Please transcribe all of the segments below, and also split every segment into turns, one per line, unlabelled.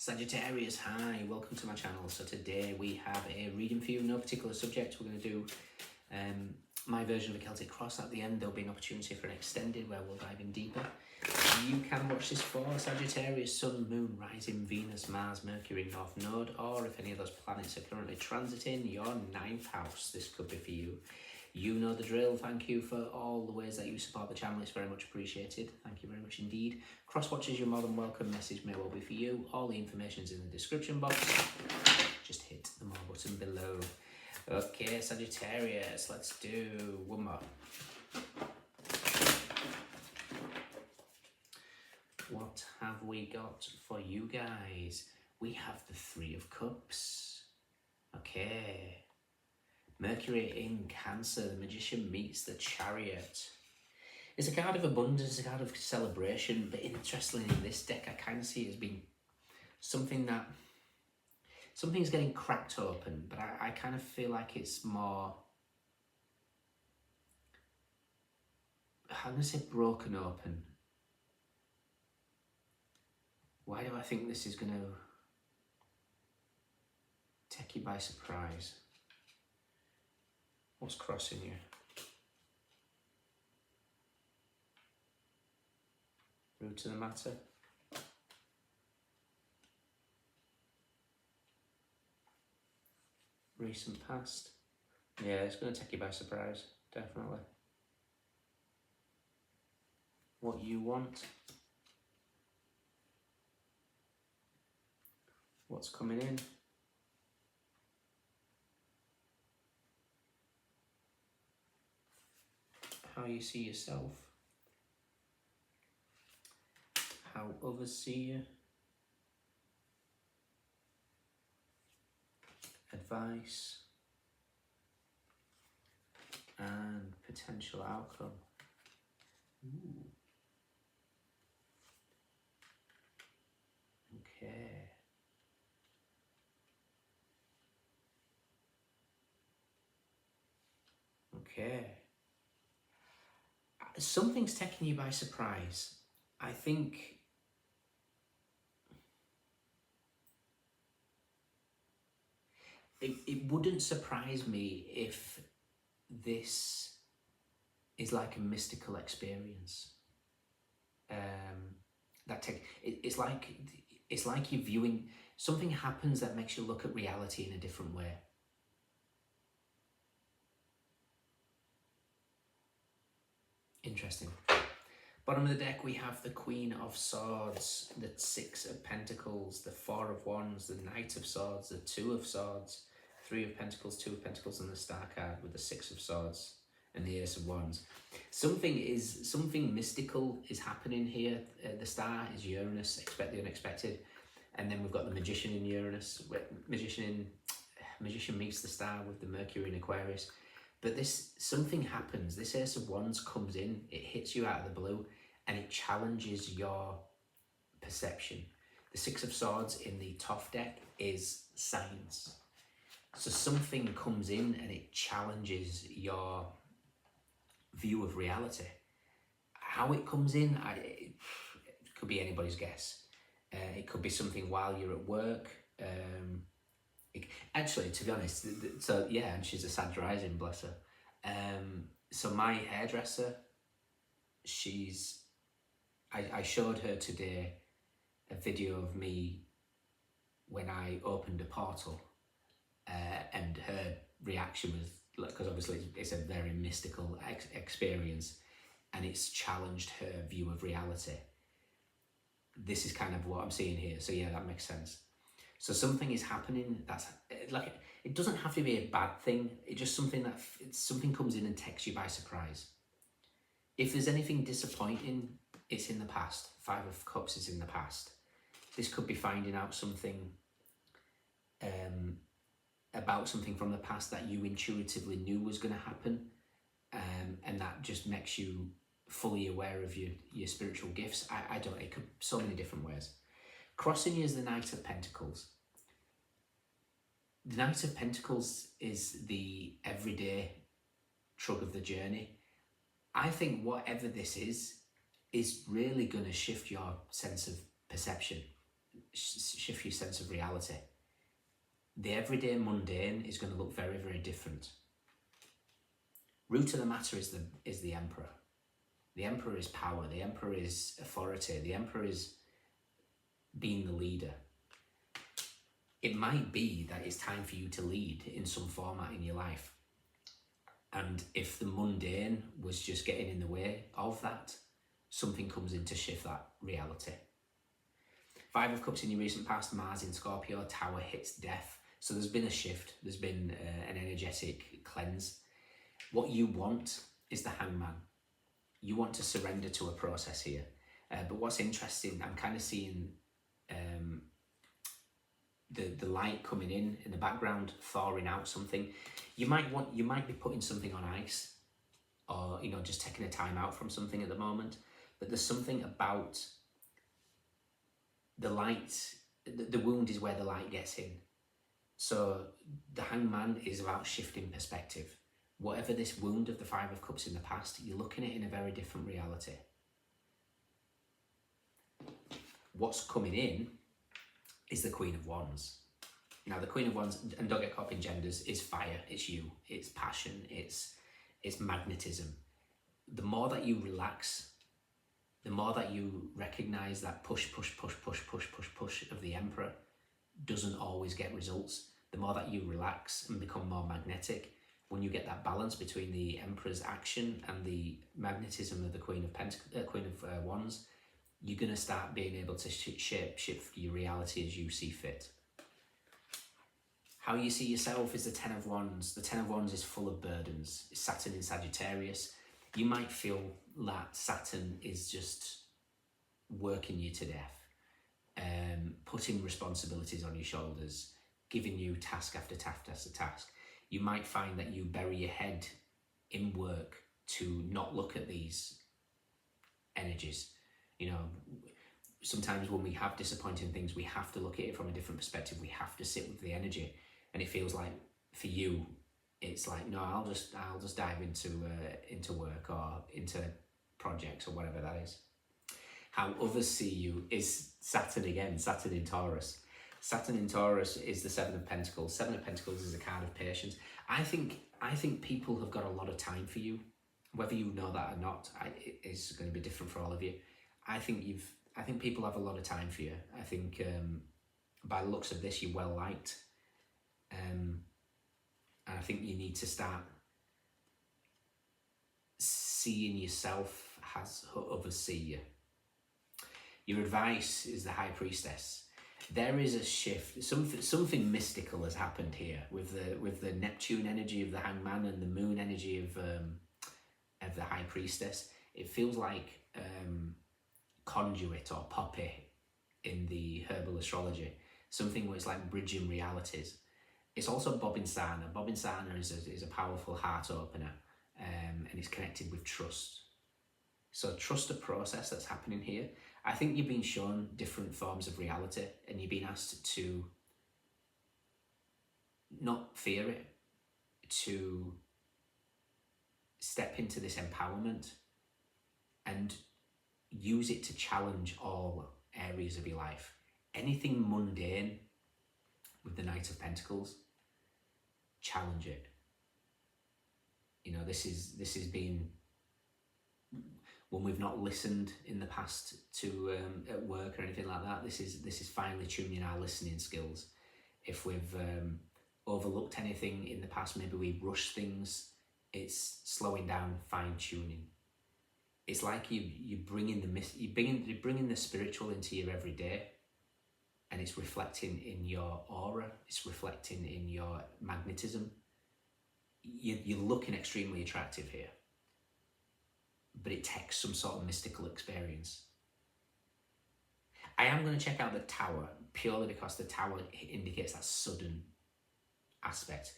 Sagittarius, hi, welcome to my channel. So today we have a reading for you, no particular subject. We're going to do my version of a Celtic Cross at the end. There'll be an opportunity for an extended where we'll dive in deeper. You can watch this for Sagittarius, Sun, Moon, Rising, Venus, Mars, Mercury, North Node, or if any of those planets are currently transiting your 9th house, this could be for you. You know the drill. Thank you for all the ways that you support the channel. It's very much appreciated. Thank you very much indeed. Cross watchers, you're more than welcome. Message may well be for you. All the information's in the description box. Just hit the more button below. Okay, Sagittarius, let's do one more. What have we got for you guys? We have the Three of Cups. Okay. Mercury in Cancer, the Magician meets the Chariot. It's a card of abundance, a card of celebration, but interestingly in this deck I kind of see it as being something's getting cracked open, but I kind of feel like it's more, I'm going to say broken open. Why do I think this is going to take you by surprise? What's crossing you? Root of the matter. Recent past. Yeah, it's going to take you by surprise, definitely. What you want. What's coming in. How you see yourself, how others see you, advice, and potential outcome. Ooh. Okay. Okay. Something's taking you by surprise. I think it wouldn't surprise me if this is like a mystical experience. It's like you're viewing, something happens that makes you look at reality in a different way. Interesting. Bottom of the deck, we have the Queen of Swords, the Six of Pentacles, the Four of Wands, the Knight of Swords, the Two of Swords, Three of Pentacles, Two of Pentacles, and the Star card with the Six of Swords and the Ace of Wands. Something mystical is happening here. The Star is Uranus, expect the unexpected. And then we've got the Magician in Uranus. Magician meets the Star with the Mercury in Aquarius. But something happens. This Ace of Wands comes in, it hits you out of the blue, and it challenges your perception. The Six of Swords in the Toff deck is science. So something comes in and it challenges your view of reality. How it comes in, it could be anybody's guess. It could be something while you're at work. Actually, to be honest, so yeah, and she's a Sag rising, bless her. So my hairdresser, I showed her today a video of me when I opened a portal, and her reaction was, because obviously it's a very mystical experience, and it's challenged her view of reality. This is kind of what I'm seeing here, so yeah, that makes sense. So something is happening that's like, it doesn't have to be a bad thing. It's just something something comes in and takes you by surprise. If there's anything disappointing, it's in the past. Five of Cups is in the past. This could be finding out something about something from the past that you intuitively knew was going to happen, and that just makes you fully aware of your spiritual gifts. I don't. It could so many different ways. Crossing you is the Knight of Pentacles. The Knight of Pentacles is the everyday shrug of the journey. I think whatever this is really going to shift your sense of perception. shift your sense of reality. The everyday mundane is going to look very, very different. Root of the matter is the Emperor. The Emperor is power. The Emperor is authority. The Emperor is being the leader. It might be that it's time for you to lead in some format in your life. And if the mundane was just getting in the way of that, something comes in to shift that reality. 5 of Cups in your recent past, Mars in Scorpio, Tower hits death. So there's been a shift. There's been an energetic cleanse. What you want is the Hangman. You want to surrender to a process here. But what's interesting, I'm kind of seeing the light coming in the background, thawing out something. You might be putting something on ice, or just taking a time out from something at the moment. But there's something about the light. The wound is where the light gets in. So the Hangman is about shifting perspective. Whatever this wound of the 5 of Cups in the past, you're looking at it in a very different reality. What's coming in is the Queen of Wands. Now, the Queen of Wands, and don't get caught up in genders, is fire, it's you, it's passion, it's magnetism. The more that you relax, the more that you recognize that push of the Emperor doesn't always get results, the more that you relax and become more magnetic, when you get that balance between the Emperor's action and the magnetism of the Queen of Wands, you're going to start being able to shift your reality as you see fit. How you see yourself is the 10 of Wands. The 10 of Wands is full of burdens. It's Saturn in Sagittarius. You might feel that Saturn is just working you to death, putting responsibilities on your shoulders, giving you task after task after task. You might find that you bury your head in work to not look at these energies. Sometimes when we have disappointing things, we have to look at it from a different perspective. We have to sit with the energy, and it feels like for you, it's like, no, I'll just dive into work or into projects or whatever that is. How others see you is Saturn again, Saturn in Taurus. Saturn in Taurus is the 7 of Pentacles. 7 of Pentacles is a card of patience. I think people have got a lot of time for you, whether you know that or not. It's going to be different for all of you. I think people have a lot of time for you. I think by the looks of this, you're well liked, and I think you need to start seeing yourself as others see you. Your advice is the High Priestess. There is a shift. Something mystical has happened here with the Neptune energy of the Hangman and the Moon energy of the High Priestess. It feels like conduit or poppy in the herbal astrology. Something where it's like bridging realities. It's also Bobbin Sana. Bobbin Sana is a powerful heart opener, and it's connected with trust. So trust the process that's happening here. I think you've been shown different forms of reality, and you've been asked to not fear it, to step into this empowerment and use it to challenge all areas of your life. Anything mundane with the Knight of Pentacles, challenge it. This has been when we've not listened in the past to at work or anything like that. This is finally tuning our listening skills. If we've overlooked anything in the past, maybe we rush things. It's slowing down, fine tuning. It's like you're bringing the spiritual into your everyday, and it's reflecting in your aura. It's reflecting in your magnetism. You're looking extremely attractive here, but it takes some sort of mystical experience. I am going to check out the Tower, purely because the Tower indicates that sudden aspect,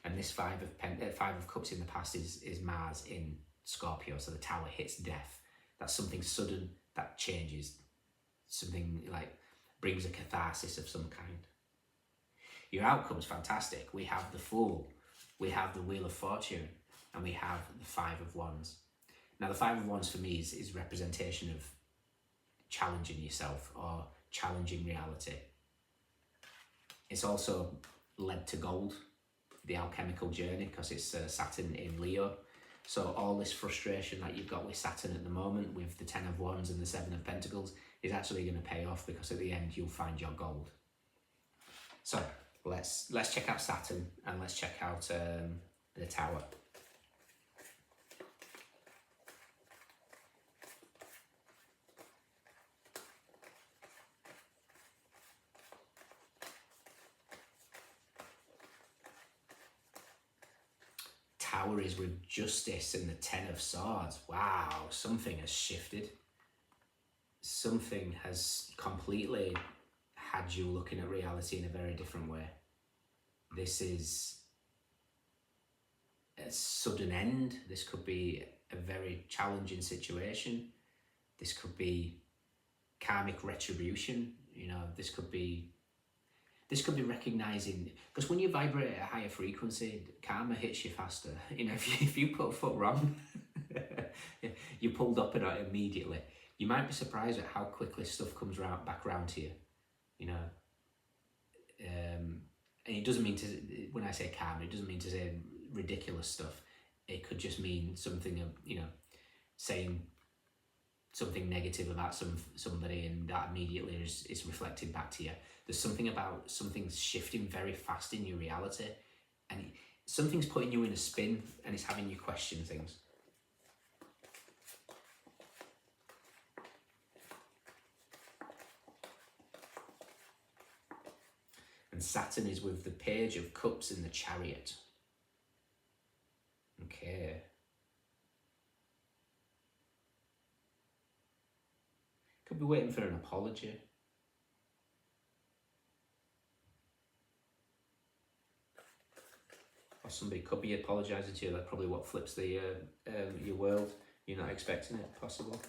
and this 5 of Cups in the past is Mars in Scorpio, so the Tower hits death. That's something sudden that changes, something like brings a catharsis of some kind. Your outcome's fantastic. We have the Fool, we have the Wheel of Fortune, and we have the 5 of Wands. Now the 5 of Wands for me is representation of challenging yourself or challenging reality. It's also led to gold, the alchemical journey, because it's Saturn in Leo. So all this frustration that you've got with Saturn at the moment, with the 10 of Wands and the 7 of Pentacles, is actually going to pay off, because at the end you'll find your gold. So let's check out Saturn, and let's check out the Tower. Tower is with Justice and the 10 of Swords. Wow, something has shifted. Something has completely had you looking at reality in a very different way. This is a sudden end. This could be a very challenging situation. This could be karmic retribution. You know, this could be recognizing, because when you vibrate at a higher frequency, karma hits you faster. You know, if you put a foot wrong, you pulled up on it immediately. You might be surprised at how quickly stuff comes back around to you. You know, and it doesn't mean to, when I say karma, it doesn't mean to say ridiculous stuff. It could just mean something of, you know, saying something negative about somebody, and that immediately is reflected back to you. There's something about something's shifting very fast in your reality, and something's putting you in a spin, and it's having you question things. And Saturn is with the Page of Cups in the Chariot. Okay. Could be waiting for an apology. Or somebody could be apologising to you. That's probably what flips the your world. You're not expecting it, possible.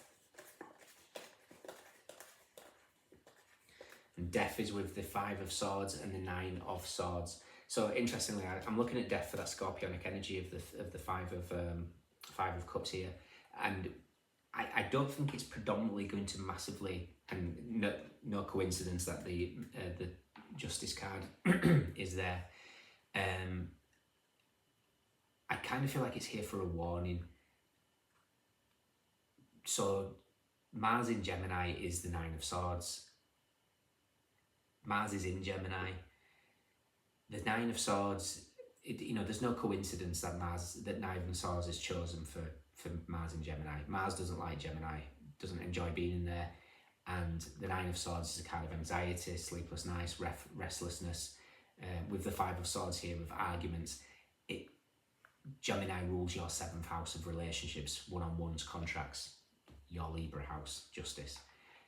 And Death is with the 5 of Swords and the 9 of Swords. So interestingly, I'm looking at Death for that scorpionic energy of the 5 of Cups here, and I don't think it's predominantly going to massively, and no coincidence that the Justice card is there. I kind of feel like it's here for a warning. So Mars in Gemini is the 9 of Swords. Mars is in Gemini. The 9 of Swords, you know, there's no coincidence that 9 of Swords is chosen for Mars in Gemini. Mars doesn't like Gemini, doesn't enjoy being in there. And the 9 of Swords is a kind of anxiety, sleepless nights, restlessness. With the 5 of Swords here, with arguments, Gemini rules your 7th house of relationships, one-on-ones, contracts, your Libra house, Justice.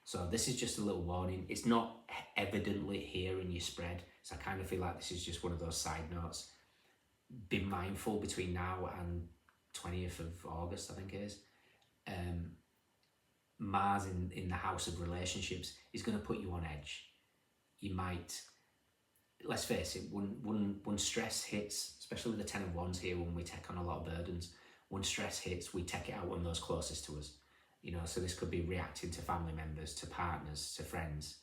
So this is just a little warning. It's not evidently here in your spread, so I kind of feel like this is just one of those side notes. Be mindful between now and 20th of August, I think it is. Mars in the house of relationships is going to put you on edge. You might, let's face it, when stress hits, especially with the 10 of Wands here, when we take on a lot of burdens, when stress hits, we take it out on those closest to us. You know, so this could be reacting to family members, to partners, to friends.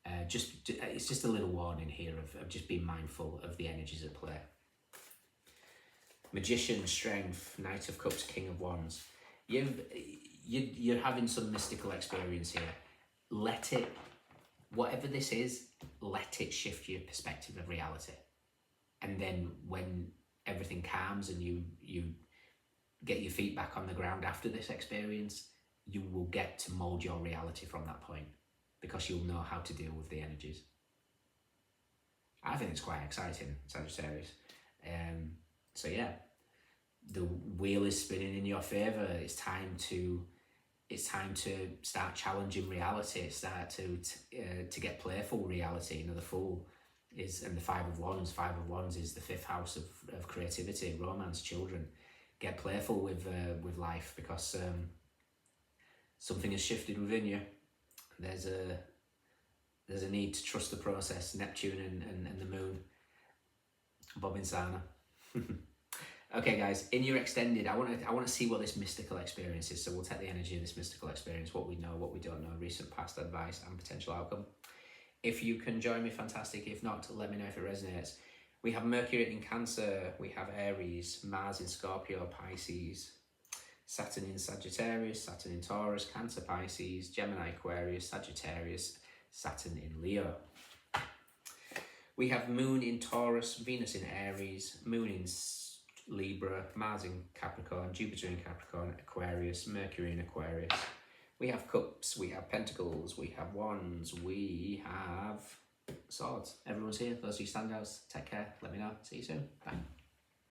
It's just a little warning here of just being mindful of the energies at play. Magician, Strength, Knight of Cups, King of Wands. You're having some mystical experience here. Let it, whatever this is, let it shift your perspective of reality. And then when everything calms and you get your feet back on the ground after this experience, you will get to mold your reality from that point, because you'll know how to deal with the energies. I think it's quite exciting, Sagittarius. So yeah, the wheel is spinning in your favour. It's time to start challenging reality. It's start to get playful reality. You know, the Fool is, and the 5 of Wands. 5 of Wands is the 5th house of creativity, romance, children. Get playful with life, because something has shifted within you. There's a need to trust the process. Neptune and the Moon. Bob Insana. Okay, guys, in your extended, I want to see what this mystical experience is. So we'll take the energy of this mystical experience, what we know, what we don't know, recent past advice, and potential outcome. If you can join me, fantastic. If not, let me know if it resonates. We have Mercury in Cancer, we have Aries, Mars in Scorpio, Pisces, Saturn in Sagittarius, Saturn in Taurus, Cancer, Pisces, Gemini, Aquarius, Sagittarius, Saturn in Leo. We have Moon in Taurus, Venus in Aries, Moon in Libra, Mars in Capricorn, Jupiter in Capricorn, Aquarius, Mercury in Aquarius. We have Cups, we have Pentacles, we have Wands, we have Swords. Everyone's here. Those are your standouts. Take care. Let me know. See you soon. Bye.